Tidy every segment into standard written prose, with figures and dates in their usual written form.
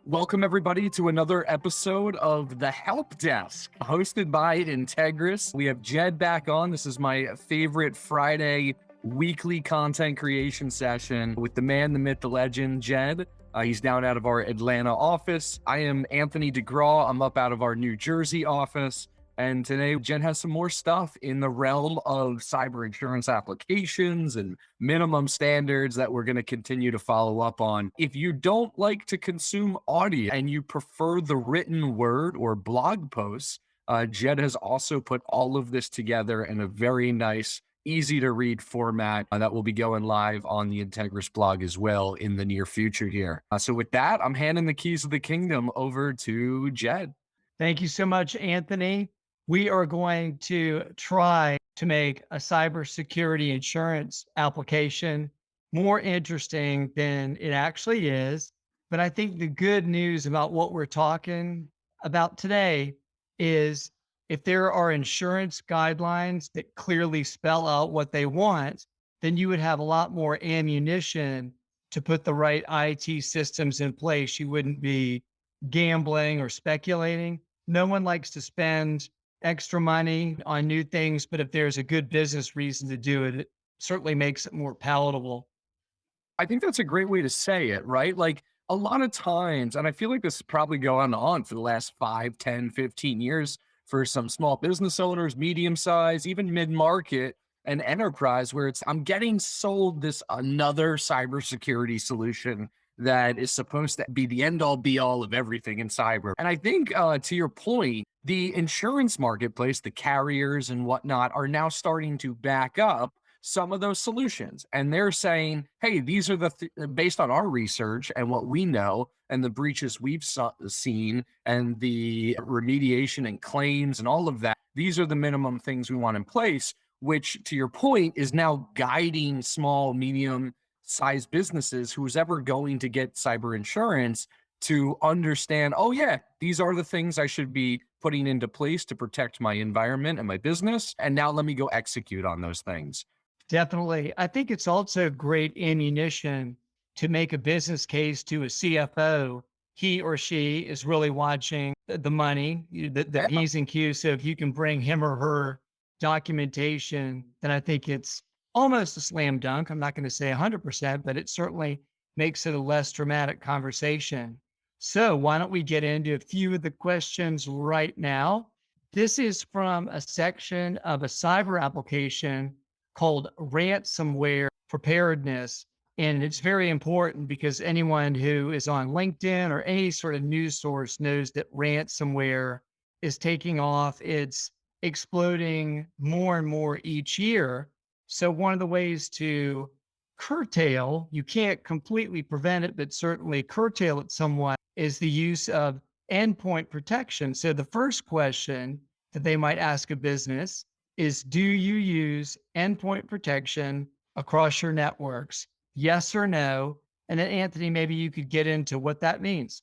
Welcome, everybody, to another episode of the Helpdesk, hosted by Integris. We have Jed back on. This is my favorite Friday weekly content creation session with the man, the myth, the legend, Jed. He's down out of our Atlanta office. I am Anthony DeGraw. I'm up out of our New Jersey office. And today, Jen has some more stuff in the realm of cyber insurance applications and minimum standards that we're going to continue to follow up on. If you don't like to consume audio and you prefer the written word or blog posts, Jed has also put all of this together in a very nice, easy to read format that will be going live on the Integris blog as well in the near future here. So with that, I'm handing the keys of the kingdom over to Jed. Thank you so much, Anthony. We are going to try to make a cybersecurity insurance application more interesting than it actually is. But I think the good news about what we're talking about today is if there are insurance guidelines that clearly spell out what they want, then you would have a lot more ammunition to put the right IT systems in place. You wouldn't be gambling or speculating. No one likes to spend extra money on new things, but if there's a good business reason to do it, it certainly makes it more palatable. I think that's a great way to say it, right? Like a lot of times, and I feel like this is probably going on for the last 5, 10, 15 years for some small business owners, medium size, even mid market and enterprise, where it's, I'm getting sold this another cybersecurity solution that is supposed to be the end all be all of everything in cyber. And I think to your point, the insurance marketplace, the carriers and whatnot are now starting to back up some of those solutions. And they're saying, hey, these are based on our research and what we know and the breaches we've seen and the remediation and claims and all of that. These are the minimum things we want in place, which to your point is now guiding small, medium sized businesses who's ever going to get cyber insurance to understand, oh yeah, these are the things I should be putting into place to protect my environment and my business. And now let me go execute on those things. Definitely. I think it's also great ammunition to make a business case to a CFO. He or she is really watching the money, the Yeah. P's and Q's. So if you can bring him or her documentation, then I think it's almost a slam dunk. I'm not going to say 100%, but it certainly makes it a less dramatic conversation. So why don't we get into a few of the questions right now? This is from a section of a cyber application called ransomware preparedness. And it's very important because anyone who is on LinkedIn or any sort of news source knows that ransomware is taking off. It's exploding more and more each year. So, one of the ways to curtail, you can't completely prevent it, but certainly curtail it somewhat, is the use of endpoint protection. So, the first question that they might ask a business is, do you use endpoint protection across your networks? Yes or no? And then, Anthony, maybe you could get into what that means.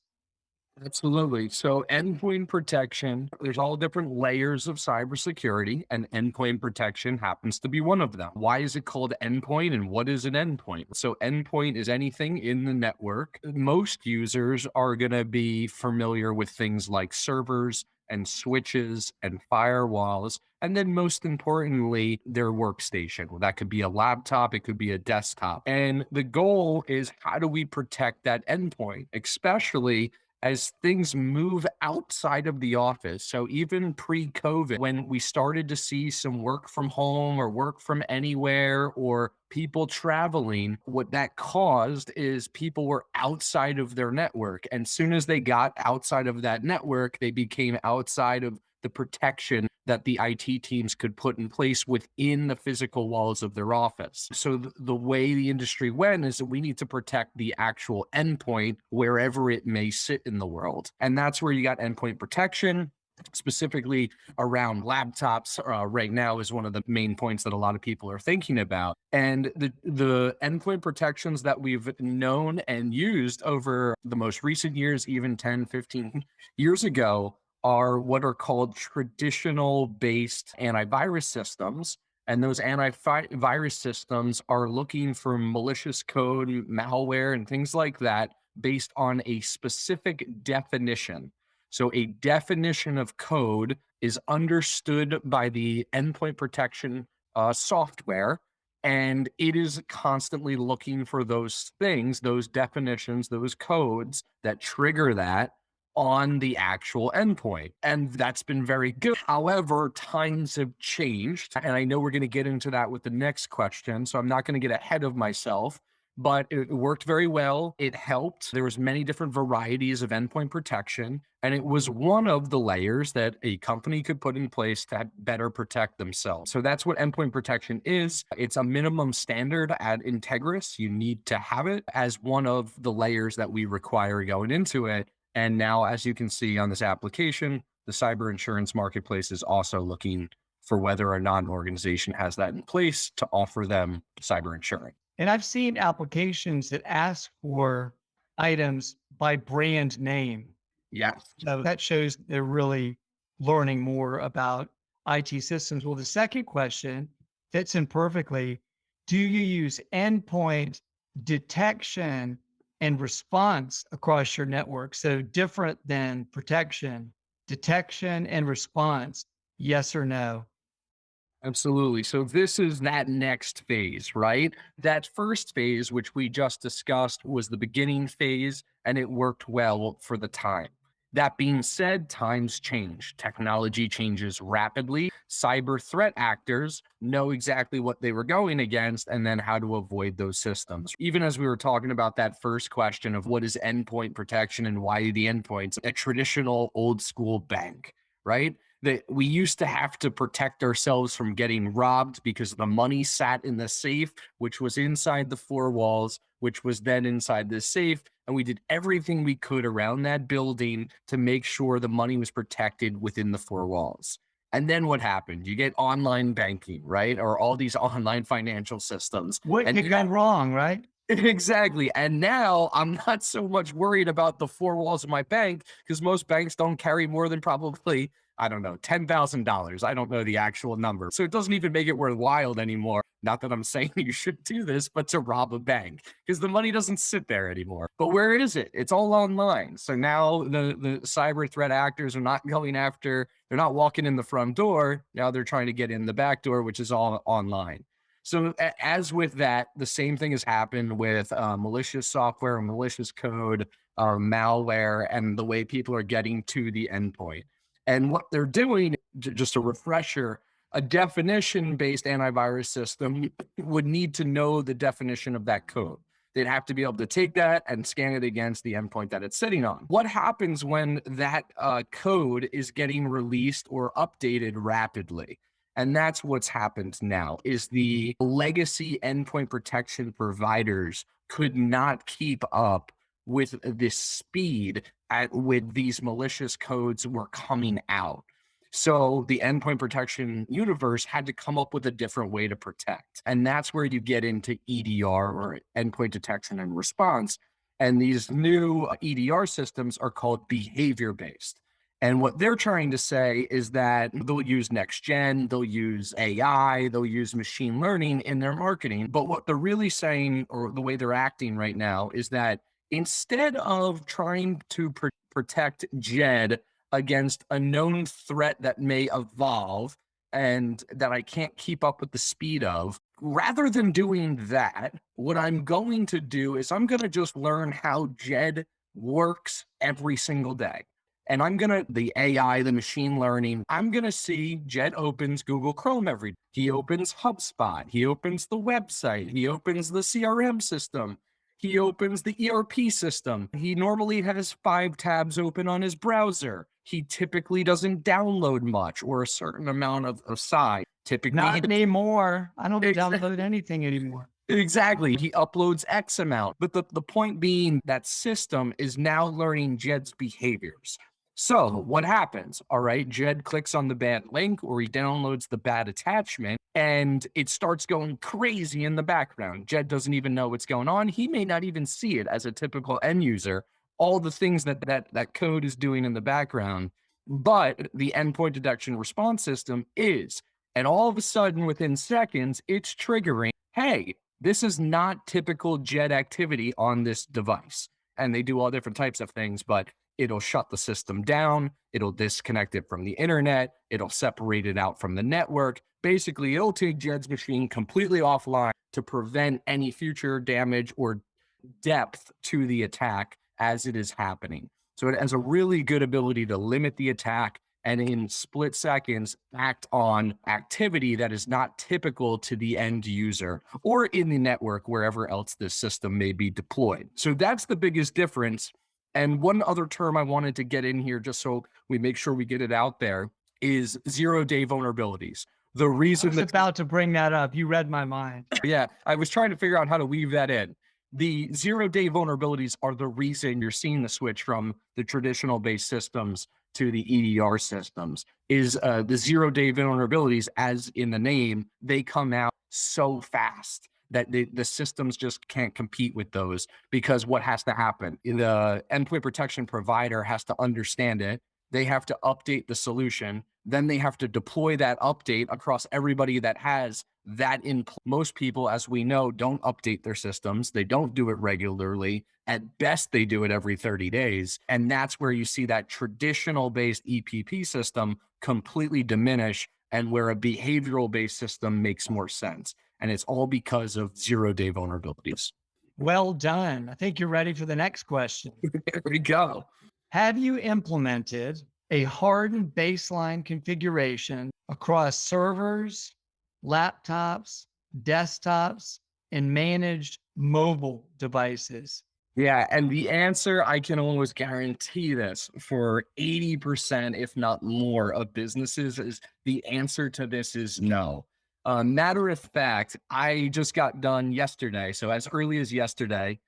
Absolutely. So endpoint protection, there's all different layers of cybersecurity, and endpoint protection happens to be one of them. Why is it called endpoint and what is an endpoint? So endpoint is anything in the network. Most users are going to be familiar with things like servers and switches and firewalls. And then most importantly, their workstation. Well, that could be a laptop, it could be a desktop. And the goal is, how do we protect that endpoint, especially as things move outside of the office? So even pre-COVID, when we started to see some work from home or work from anywhere or people traveling, what that caused is people were outside of their network. And soon as they got outside of that network, they became outside of the protection that the IT teams could put in place within the physical walls of their office. So the way the industry went is that we need to protect the actual endpoint wherever it may sit in the world. And that's where you got endpoint protection, specifically around laptops. Right now is one of the main points that a lot of people are thinking about. And the endpoint protections that we've known and used over the most recent years, even 10, 15 years ago, are what are called traditional based antivirus systems. And those antivirus systems are looking for malicious code, malware, and things like that based on a specific definition. So a definition of code is understood by the endpoint protection software, and it is constantly looking for those things, those definitions, those codes that trigger that on the actual endpoint. And that's been very good. However, times have changed. And I know we're going to get into that with the next question. So I'm not going to get ahead of myself, but it worked very well. It helped. There was many different varieties of endpoint protection, and it was one of the layers that a company could put in place to better protect themselves. So that's what endpoint protection is. It's a minimum standard at Integris. You need to have it as one of the layers that we require going into it. And now, as you can see on this application, the cyber insurance marketplace is also looking for whether or not an organization has that in place to offer them cyber insurance. And I've seen applications that ask for items by brand name. Yes. So that shows they're really learning more about IT systems. Well, the second question fits in perfectly. Do you use endpoint detection and response across your network? So different than protection, detection and response, yes or no? Absolutely. So this is that next phase, right? That first phase, which we just discussed, was the beginning phase, and it worked well for the time. That being said, times change. Technology changes rapidly. Cyber threat actors know exactly what they were going against and then how to avoid those systems. Even as we were talking about that first question of what is endpoint protection and why the endpoints, a traditional old school bank, right? That we used to have to protect ourselves from getting robbed because the money sat in the safe, which was inside the four walls, which was then inside the safe. And we did everything we could around that building to make sure the money was protected within the four walls. And then what happened? You get online banking, right? Or all these online financial systems. What And could go wrong, right? exactly. And now I'm not so much worried about the four walls of my bank because most banks don't carry more than probably, I don't know, $10,000. I don't know the actual number. So it doesn't even make it worthwhile anymore. Not that I'm saying you should do this, but to rob a bank because the money doesn't sit there anymore. But where is it? It's all online. So now the cyber threat actors are not going after, they're not walking in the front door. Now they're trying to get in the back door, which is all online. So as with that, the same thing has happened with malicious software, malicious code, malware, and the way people are getting to the endpoint. And what they're doing, just a refresher, a definition-based antivirus system would need to know the definition of that code. They'd have to be able to take that and scan it against the endpoint that it's sitting on. What happens when that code is getting released or updated rapidly? And that's what's happened now is the legacy endpoint protection providers could not keep up with this speed with these malicious codes were coming out. So the endpoint protection universe had to come up with a different way to protect. And that's where you get into EDR or endpoint detection and response. And these new EDR systems are called behavior based. And what they're trying to say is that they'll use next gen, they'll use AI, they'll use machine learning in their marketing. But what they're really saying, or the way they're acting right now, is that instead of trying to protect Jed against a known threat that may evolve and that I can't keep up with the speed of, rather than doing that, what I'm going to do is I'm going to just learn how Jed works every single day. And I'm going to, the AI, the machine learning, I'm going to see Jed opens Google Chrome every day. He opens HubSpot. He opens the website. He opens the CRM system. He opens the ERP system. He normally has 5 tabs open on his browser. He typically doesn't download much or a certain amount of size. Typically, Not anymore. I don't download anything anymore. exactly. He uploads X amount. But the point being that system is now learning Jed's behaviors. So what happens? All right, Jed clicks on the bad link or he downloads the bad attachment and it starts going crazy in the background. Jed doesn't even know what's going on. He may not even see it as a typical end user, all the things that code is doing in the background. But the endpoint detection response system is, and all of a sudden within seconds, it's triggering, hey, this is not typical Jed activity on this device. and they do all different types of things, but it'll shut the system down. It'll disconnect it from the internet. It'll separate it out from the network. Basically, it'll take Jed's machine completely offline to prevent any future damage or depth to the attack as it is happening. So it has a really good ability to limit the attack and in split seconds act on activity that is not typical to the end user or in the network wherever else this system may be deployed. So that's the biggest difference. And one other term I wanted to get in here, just so we make sure we get it out there, is 0-day vulnerabilities. The I reason was that, about to bring that up. You read my mind. yeah, I was trying to figure out how to weave that in. The 0-day vulnerabilities are the reason you're seeing the switch from the traditional based systems to the EDR systems. Is the 0-day vulnerabilities, as in the name, they come out so fast that the systems just can't compete with those, because what has to happen? The endpoint protection provider has to understand it. They have to update the solution. Then they have to deploy that update across everybody that has that in. Most people, as we know, don't update their systems. They don't do it regularly. At best, they do it every 30 days. And that's where you see that traditional based EPP system completely diminish, and where a behavioral based system makes more sense. And it's all because of 0-day vulnerabilities. Well done. I think you're ready for the next question. There we go. Have you implemented a hardened baseline configuration across servers, laptops, desktops, and managed mobile devices? Yeah, and the answer, I can almost guarantee this for 80%, if not more, of businesses, is the answer to this is no. Matter of fact, I just got done yesterday. So as early as yesterday,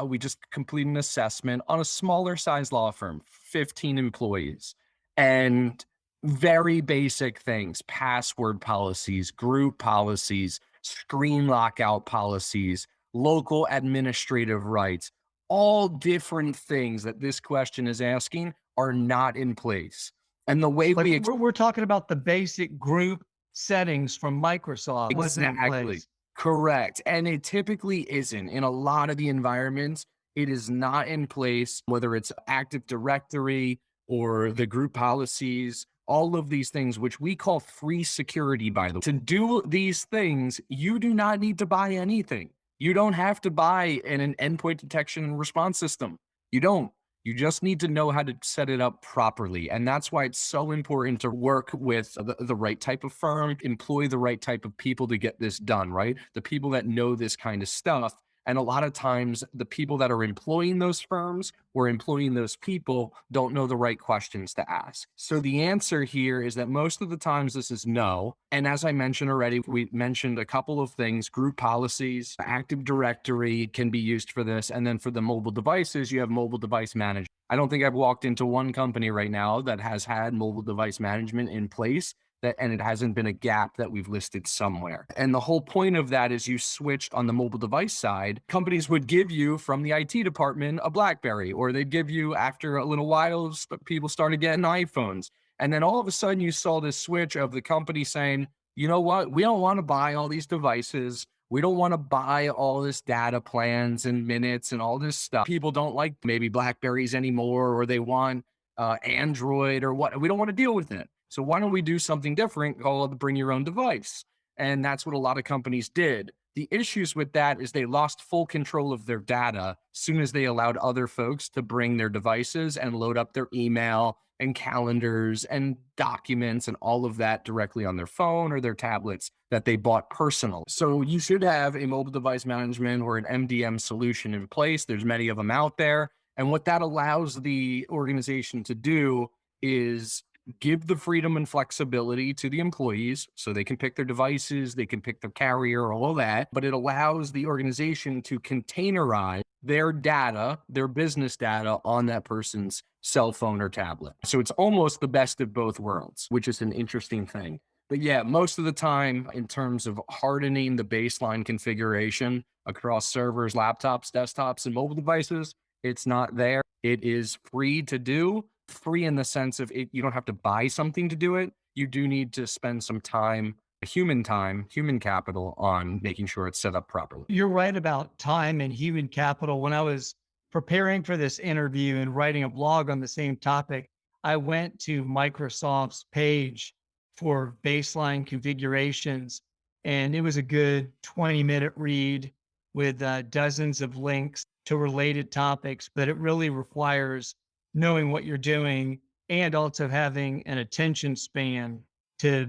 we just completed an assessment on a smaller size law firm, 15 employees, and very basic things: password policies, group policies, screen lockout policies, local administrative rights. All different things that this question is asking are not in place. And the way Like we we're talking about the basic group settings from Microsoft wasn't in exactly place. correct. And it typically isn't in a lot of the environments. It is not in place, whether it's Active Directory or the group policies, all of these things, which we call free security, by the way. To do these things, you do not need to buy anything. You don't have to buy an endpoint detection and response system. You don't. You just need to know how to set it up properly. And that's why it's so important to work with the right type of firm, employ the right type of people to get this done, right? The people that know this kind of stuff. And a lot of times, the people that are employing those firms or employing those people don't know the right questions to ask. So the answer here is that most of the times this is no. And as I mentioned already, we mentioned a couple of things: group policies, Active Directory can be used for this. And then for the mobile devices, you have mobile device management. I don't think I've walked into one company right now that has had mobile device management in place and it hasn't been a gap that we've listed somewhere. And the whole point of that is you switched on the mobile device side. Companies would give you from the IT department a BlackBerry, or they'd give you, after a little while, people started getting iPhones. And then all of a sudden you saw this switch of the company saying, you know what, we don't want to buy all these devices. We don't want to buy all this data plans and minutes and all this stuff. People don't like maybe Blackberries anymore, or they want Android or what. We don't want to deal with it. So why don't we do something different called bring your own device? And that's what a lot of companies did. The issues with that is they lost full control of their data as soon as they allowed other folks to bring their devices and load up their email and calendars and documents and all of that directly on their phone or their tablets that they bought personal. So you should have a mobile device management or an MDM solution in place. There's many of them out there. And what that allows the organization to do is give the freedom and flexibility to the employees so they can pick their devices, they can pick their carrier, all of that. But it allows the organization to containerize their data, their business data, on that person's cell phone or tablet. So it's almost the best of both worlds, which is an interesting thing. But yeah, most of the time, in terms of hardening the baseline configuration across servers, laptops, desktops, and mobile devices, it's not there. It is free to do. Free in the sense of it, you don't have to buy something to do it. You do need to spend some time, human capital, on making sure it's set up properly. You're right about time and human capital. When I was preparing for this interview and writing a blog on the same topic, I went to Microsoft's page for baseline configurations, and it was a good 20-minute read with dozens of links to related topics. But it really requires knowing what you're doing and also having an attention span to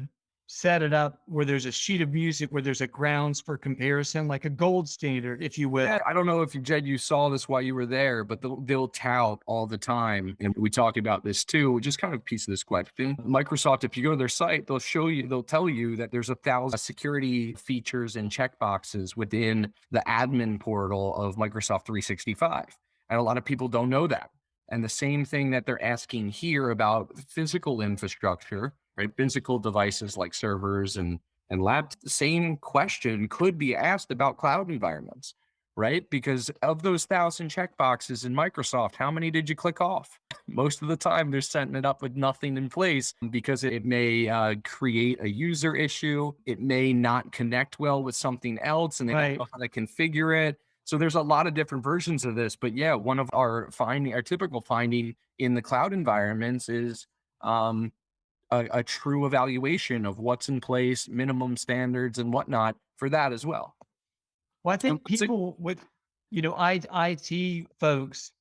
set it up where there's a sheet of music where there's a grounds for comparison, like a gold standard, if you will. Yeah, I don't know if you, Jed, you saw this while you were there, but they'll tout all the time, and we talk about this too. Just kind of piece of this question. Microsoft, if you go to their site, they'll tell you that there's 1,000 security features and checkboxes within the admin portal of Microsoft 365, and a lot of people don't know that. And the same thing that they're asking here about physical infrastructure, right? Physical devices like servers and labs. The same question could be asked about cloud environments, right? Because of those 1,000 checkboxes in Microsoft, how many did you click off? Most of the time, they're setting it up with nothing in place because it may create a user issue. It may not connect well with something else, and they don't Right. know how to configure it. So there's a lot of different versions of this. But yeah, one of our typical finding in the cloud environments is um, a true evaluation of what's in place, minimum standards, and whatnot for that as well. Well, I And think people with, IT folks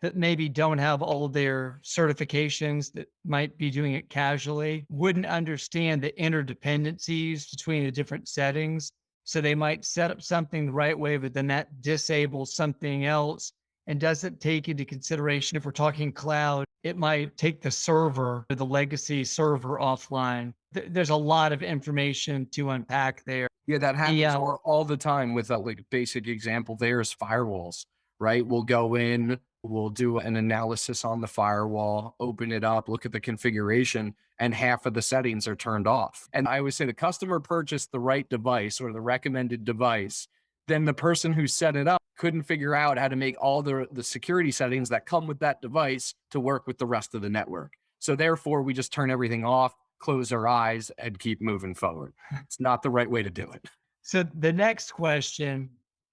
that maybe don't have all of their certifications that might be doing it casually wouldn't understand the interdependencies between the different settings. So they might set up something the right way, but then that disables something else and doesn't take into consideration if we're talking cloud, it might take the server or the legacy server offline. There's a lot of information to unpack there. Yeah, that happens Yeah. all the time with a like basic example there is firewalls, right? We'll go in, we'll do an analysis on the firewall, open it up, look at the configuration, and half of the settings are turned off. And I always say the customer purchased the right device or the recommended device. Then the person who set it up couldn't figure out how to make all the security settings that come with that device to work with the rest of the network. So therefore, we just turn everything off, close our eyes, and keep moving forward. It's not the right way to do it. So the next question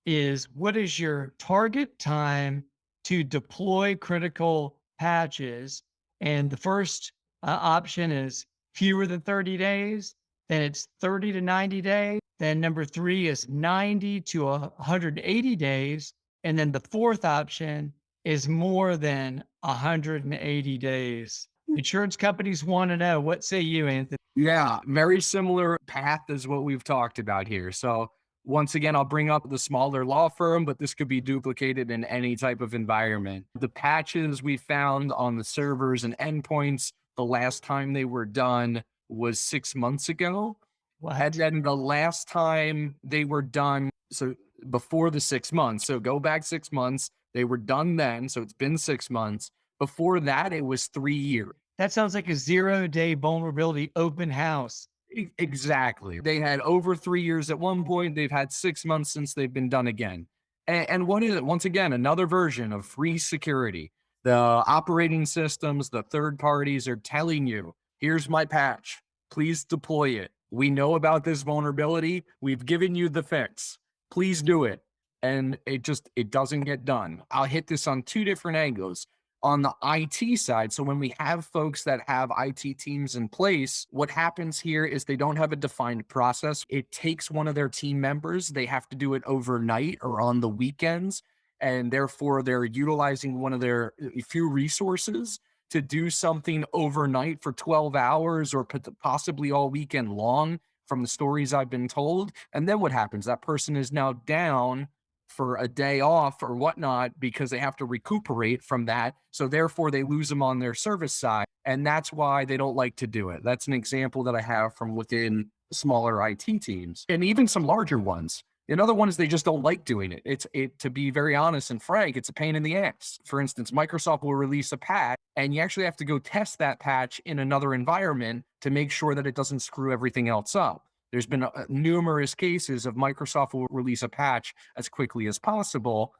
is, what is your target time to deploy critical patches? And the first option is fewer than 30 days. Then it's 30 to 90 days. Then number three is 90 to 180 days. And then the fourth option is more than 180 days. Insurance companies want to know. What say you, Anthony? Yeah, very similar path as what we've talked about here. So once again, I'll bring up the smaller law firm, but this could be duplicated in any type of environment. The patches we found on the servers and endpoints, the last time they were done was 6 months ago. And What? then the last time they were done, so before the 6 months, so go back 6 months, they were done then. So it's been 6 months. Before that, it was 3 years. That sounds like a zero-day vulnerability open house. Exactly. They had over 3 years at one point. They've had 6 months since they've been done again. And what is it? Once again, another version of free security. The operating systems, the third parties are telling you, here's my patch. Please deploy it. We know about this vulnerability. We've given you the fix. Please do it. And it doesn't get done. I'll hit this on two different angles on the IT side. So when we have folks that have IT teams in place, what happens here is they don't have a defined process. It takes one of their team members. They have to do it overnight or on the weekends. And therefore, they're utilizing one of their few resources to do something overnight for 12 hours or possibly all weekend long from the stories I've been told. And then what happens? That person is now down for a day off or whatnot because they have to recuperate from that. So therefore, they lose them on their service side. And that's why they don't like to do it. That's an example that I have from within smaller IT teams and even some larger ones. Another one is they just don't like doing it. To be very honest and frank, it's a pain in the ass. For instance, Microsoft will release a patch and you actually have to go test that patch in another environment to make sure that it doesn't screw everything else up. There's been numerous cases of Microsoft will release a patch as quickly as possible.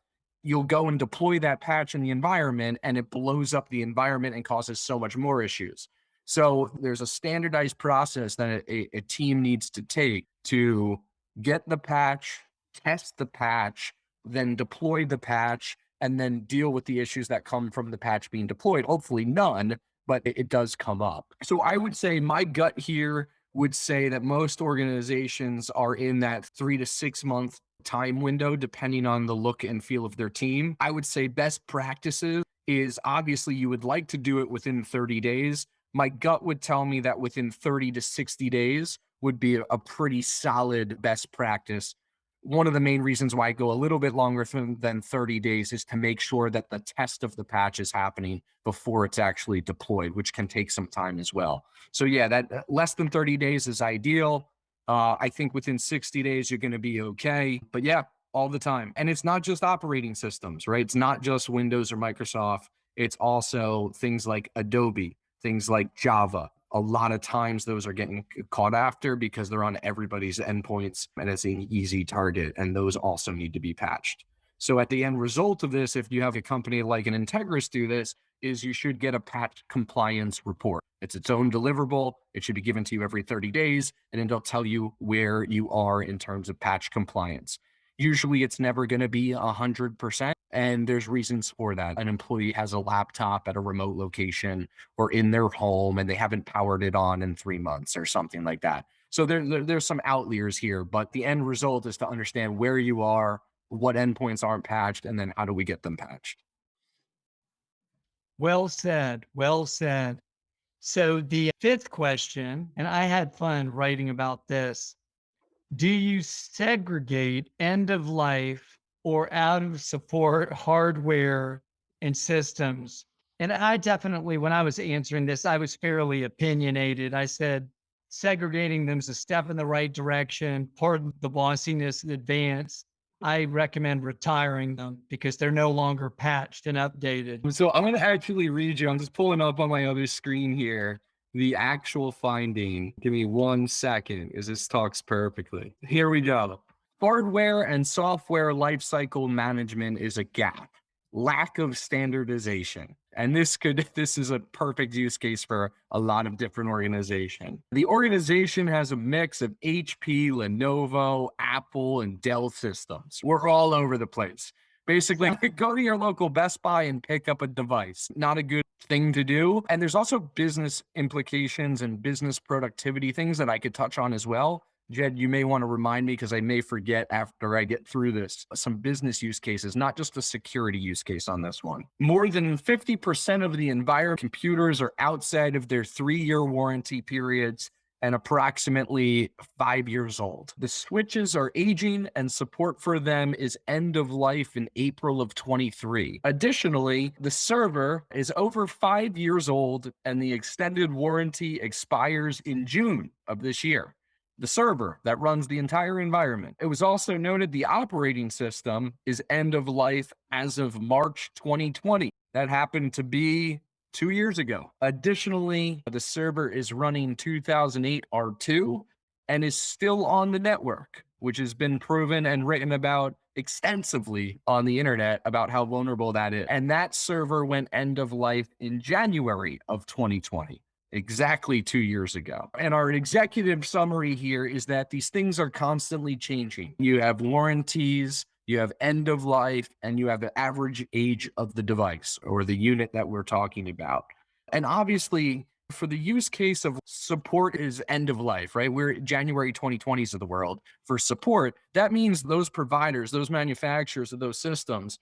You'll go and deploy that patch in the environment and it blows up the environment and causes so much more issues. So there's a standardized process that a team needs to take to get the patch, test the patch, then deploy the patch, and then deal with the issues that come from the patch being deployed. Hopefully none, but it does come up. So I would say my gut here would say that most organizations are in that 3 to 6 month time window, depending on the look and feel of their team. I would say best practices is obviously you would like to do it within 30 days. My gut would tell me that within 30 to 60 days would be a pretty solid best practice. One of the main reasons why I go a little bit longer than 30 days is to make sure that the test of the patch is happening before it's actually deployed, which can take some time as well. So yeah, that less than 30 days is ideal. I think within 60 days, you're going to be okay. But yeah, all the time. And it's not just operating systems, right? It's not just Windows or Microsoft. It's also things like Adobe, things like Java. A lot of times those are getting caught after because they're on everybody's endpoints and it's an easy target. And those also need to be patched. So at the end result of this, if you have a company like an Integris do this, is you should get a patch compliance report. It's its own deliverable. It should be given to you every 30 days, and it'll tell you where you are in terms of patch compliance. Usually it's never going to be 100%. And there's reasons for that. An employee has a laptop at a remote location or in their home and they haven't powered it on in 3 months or something like that. So there's some outliers here, but the end result is to understand where you are, what endpoints aren't patched, and then how do we get them patched. Well said. Well said. So the fifth question, and I had fun writing about this. Do you segregate end of life or out of support hardware and systems? And I definitely, when I was answering this, I was fairly opinionated. I said, segregating them is a step in the right direction. Part of the bossiness in advance. I recommend retiring them because they're no longer patched and updated. So I'm going to actually read you. I'm just pulling up on my other screen here the actual finding. Give me 1 second as this talks perfectly. Here we go. Hardware and software lifecycle management is a gap. Lack of standardization. And this is a perfect use case for a lot of different organizations. The organization has a mix of HP, Lenovo, Apple, and Dell systems. We're all over the place. Basically, go to your local Best Buy and pick up a device. Not a good thing to do. And there's also business implications and business productivity things that I could touch on as well. Jed, you may want to remind me because I may forget after I get through this, some business use cases, not just a security use case on this one. More than 50% of the environment computers are outside of their 3-year warranty periods and approximately 5 years old. The switches are aging and support for them is end of life in April of 23. Additionally, the server is over 5 years old and the extended warranty expires in June of this year. The server that runs the entire environment. It was also noted the operating system is end of life as of March 2020. That happened to be 2 years ago. Additionally, the server is running 2008 R2 and is still on the network, which has been proven and written about extensively on the internet about how vulnerable that is. And that server went end of life in January of 2020. Exactly 2 years ago. And our executive summary here is that these things are constantly changing. You have warranties, you have end of life, and you have the average age of the device or the unit that we're talking about. And obviously, for the use case of support is end of life, right? We're January 2020s of the world. For support, that means those providers, those manufacturers of those systems,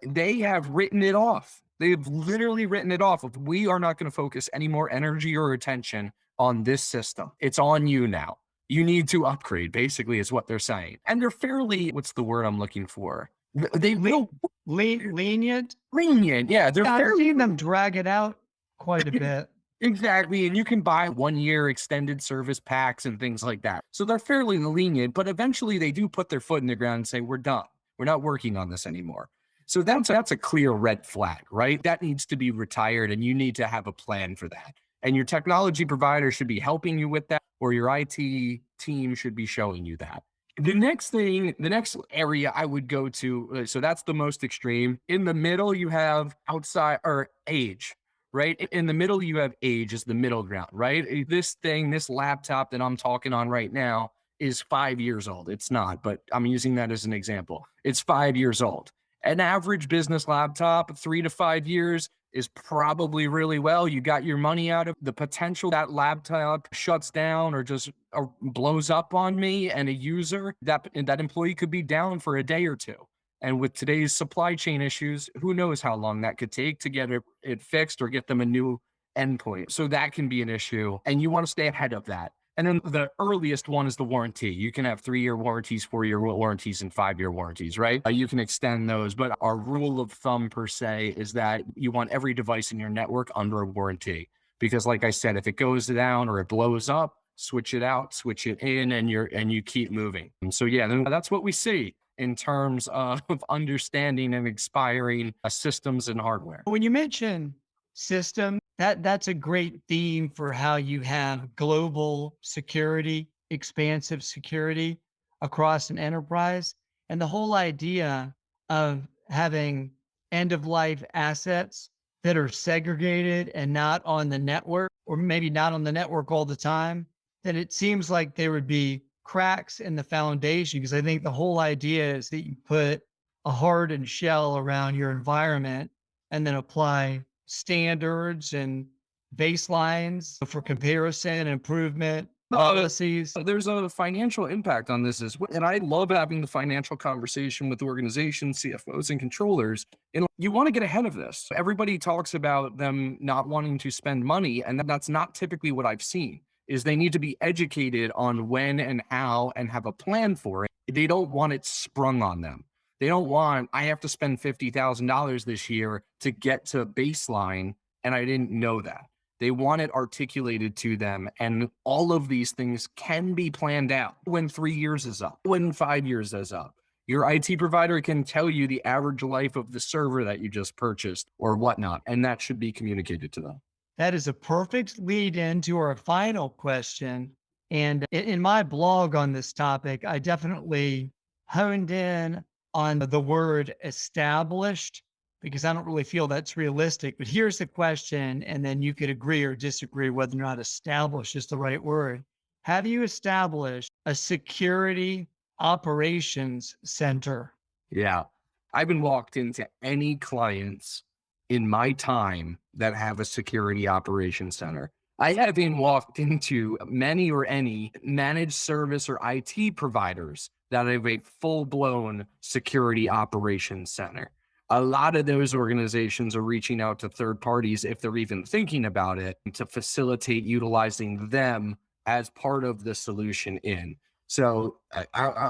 they have written it off. They've literally written it off. Of we are not going to focus any more energy or attention on this system. It's on you now. You need to upgrade, basically, is what they're saying. And they're fairly, what's the word I'm looking for? They will Lenient. lenient. Yeah, they're I've fairly seen them drag it out quite a bit. exactly. And you can buy 1 year extended service packs and things like that. So they're fairly lenient, but eventually they do put their foot in the ground and say, we're done. We're not working on this anymore. So that's a clear red flag, right? That needs to be retired and you need to have a plan for that. And your technology provider should be helping you with that, or your IT team should be showing you that. The next area I would go to, so that's the most extreme. In the middle, you have outside or age, right? In the middle, you have age is the middle ground, right? This laptop that I'm talking on right now is 5 years old. It's not, but I'm using that as an example. It's 5 years old. An average business laptop, 3 to 5 years, is probably really well. You got your money out of the potential that laptop shuts down or just blows up on me and a user, that employee could be down for a day or two. And with today's supply chain issues, who knows how long that could take to get it fixed or get them a new endpoint. So that can be an issue. And you want to stay ahead of that. And then the earliest one is the warranty. You can have 3-year warranties, 4-year warranties, and 5-year warranties, right? You can extend those. But our rule of thumb, per se, is that you want every device in your network under a warranty. Because, like I said, if it goes down or it blows up, switch it out, switch it in, and you keep moving. And so, yeah, that's what we see in terms of understanding and expiring systems and hardware. When you mention system, that's a great theme for how you have global security, expansive security across an enterprise. And the whole idea of having end of life assets that are segregated and not on the network, or maybe not on the network all the time, then it seems like there would be cracks in the foundation. Because I think the whole idea is that you put a hardened shell around your environment and then apply standards and baselines for comparison and improvement policies. There's a financial impact on this as well. And I love having the financial conversation with organizations, CFOs, and controllers. And you want to get ahead of this. Everybody talks about them not wanting to spend money, and that's not typically what I've seen. Is they need to be educated on when and how and have a plan for it. They don't want it sprung on them. They don't want, I have to spend $50,000 this year to get to baseline, and I didn't know that. They want it articulated to them, and all of these things can be planned out when 3 years is up, when 5 years is up. Your IT provider can tell you the average life of the server that you just purchased or whatnot, and that should be communicated to them. That is a perfect lead into our final question. And in my blog on this topic, I definitely honed in on the word established because I don't really feel that's realistic. But here's the question, and then you could agree or disagree whether or not established is the right word. Have you established a security operations center? Yeah. I haven't walked into any clients in my time that have a security operations center. I haven't walked into many or any managed service or IT providers that have a full blown security operations center. A lot of those organizations are reaching out to third parties, if they're even thinking about it, to facilitate utilizing them as part of the solution in. So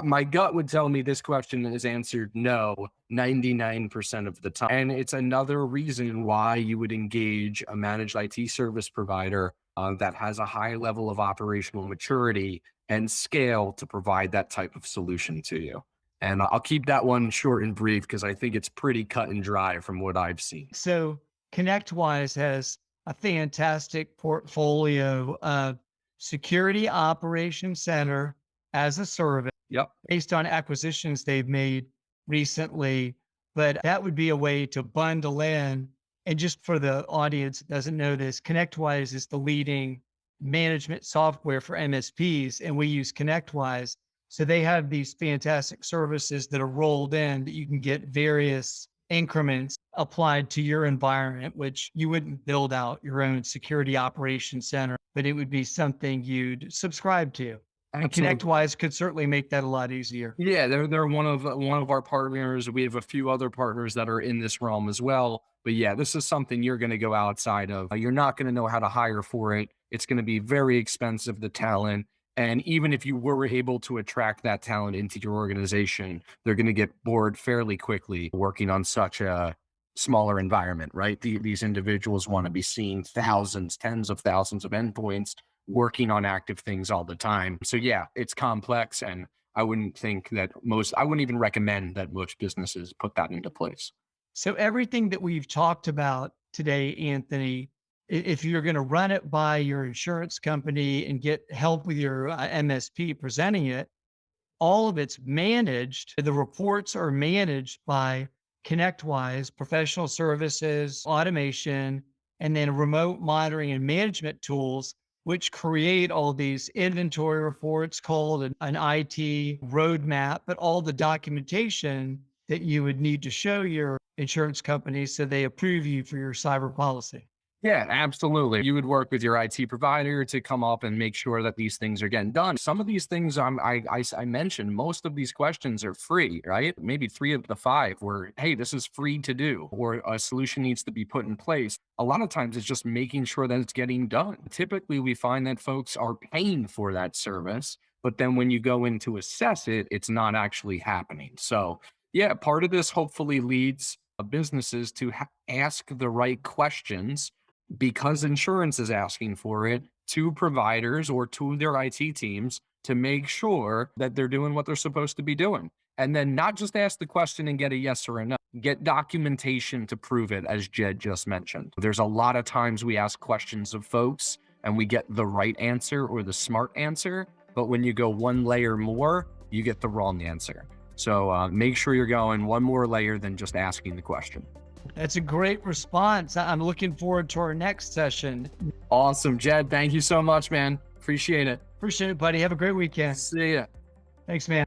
my gut would tell me this question is answered no 99% of the time. And it's another reason why you would engage a managed IT service provider that has a high level of operational maturity and scale to provide that type of solution to you. And I'll keep that one short and brief because I think it's pretty cut and dry from what I've seen. So ConnectWise has a fantastic portfolio of security operations center as a service Yep. based on acquisitions they've made recently. But that would be a way to bundle in. And just for the audience that doesn't know this, ConnectWise is the leading management software for MSPs, and we use ConnectWise. So they have these fantastic services that are rolled in that you can get various increments applied to your environment, which you wouldn't build out your own security operations center, but it would be something you'd subscribe to. And Absolutely. ConnectWise could certainly make that a lot easier. Yeah, they're one of our partners. We have a few other partners that are in this realm as well. But yeah, this is something you're going to go outside of. You're not going to know how to hire for it. It's going to be very expensive, the talent. And even if you were able to attract that talent into your organization, they're going to get bored fairly quickly working on such a smaller environment, right? These individuals want to be seeing thousands, tens of thousands of endpoints, working on active things all the time. So yeah, it's complex, and I wouldn't even recommend that most businesses put that into place. So everything that we've talked about today, Anthony, if you're going to run it by your insurance company and get help with your MSP presenting it, all of it's managed. The reports are managed by ConnectWise, professional services, automation, and then remote monitoring and management tools, which create all these inventory reports called an IT roadmap, but all the documentation that you would need to show your insurance company so they approve you for your cyber policy. Yeah, absolutely. You would work with your IT provider to come up and make sure that these things are getting done. Some of these things I mentioned, most of these questions are free, right? Maybe 3 of the 5 were, hey, this is free to do, or a solution needs to be put in place. A lot of times it's just making sure that it's getting done. Typically, we find that folks are paying for that service, but then when you go in to assess it, it's not actually happening. So, yeah, part of this hopefully leads businesses to ask the right questions because insurance is asking for it to providers or to their IT teams to make sure that they're doing what they're supposed to be doing. And then not just ask the question and get a yes or a no, get documentation to prove it, as Jed just mentioned. There's a lot of times we ask questions of folks and we get the right answer or the smart answer. But when you go one layer more, you get the wrong answer. So make sure you're going one more layer than just asking the question. That's a great response. I'm looking forward to our next session. Awesome, Jed. Thank you so much, man. Appreciate it. Appreciate it, buddy. Have a great weekend. See ya. Thanks, man.